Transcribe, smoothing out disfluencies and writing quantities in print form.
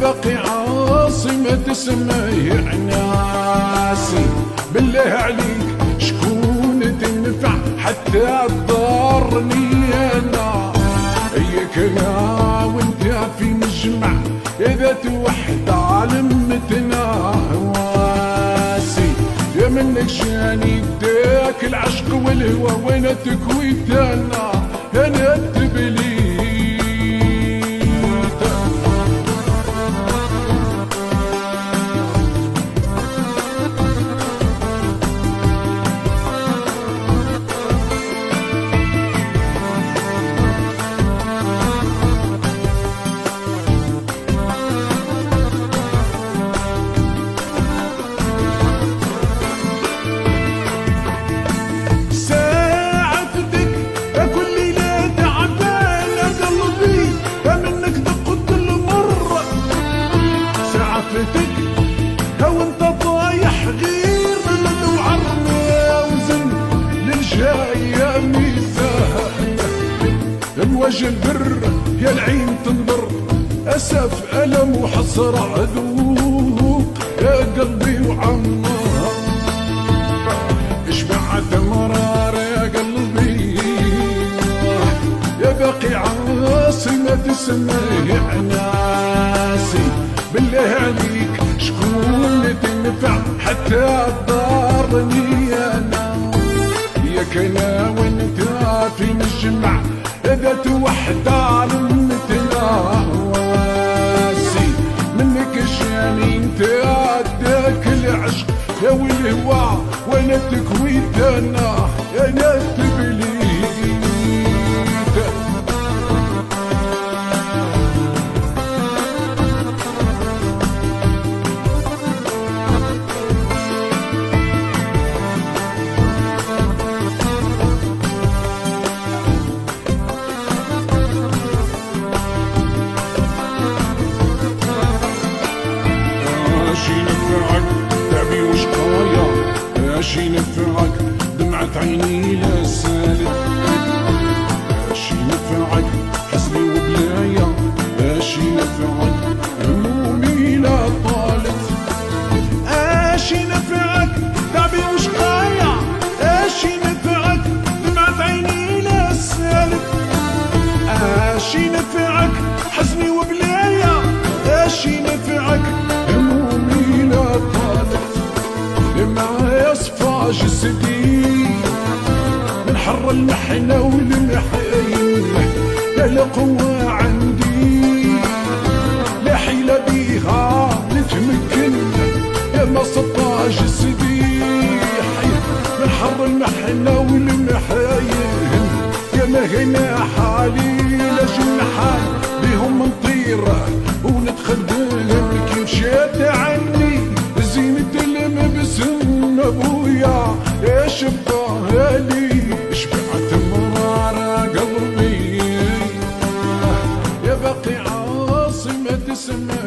باقي عاصمة اسمه عناسي. بالله عليك شكون تنفع حتى تضرني انا؟ هيك انا وانت في مجمع اذا توحد علمتنا هواسي. يا منك جاني بداك العشق والهوى وانا تكويت انا التبليد. هو انت طايح غير من وعرنا وزن للجاية ميزان. الوجه البر يا العين تنظر أسف ألم وحسرة عذوق يا قلبي وعمار. اشبعت مرار يا قلبي يا باقي عاصمة اسمه عناسي. بالله عليك شكون تنفع حتى تضرني انا؟ ياك انا وانت في مجمع اذا توحد علمتنا هواسي. منك جاني انت عداك العشق يا والهوى وانا تكويت انا التبليد. شي نفعك دمعة عيني لا سالت، شي نفعك حزني وبلايا، شي نفعك همومي لا طالت، شي نفعك تعبي وشقايا، شي نفعك دمعة عيني لا سالت، شي نفعك حزني وبلايا، شي نفعك همومي لا طالت. ما يصفى جسدي من حر المحنة والمحين، لا القوة عندي لا حيلة بيها نتمكن. يا ما صفى جسدي من حر المحنة والمحين، يا ما هنا حالي لا جنحان بهم نطير ونتخدم كي مشيت عني زينة المبسم ابويا ايش بقى لي شبعت مرار قلبي يا باقي عاصمة اسمه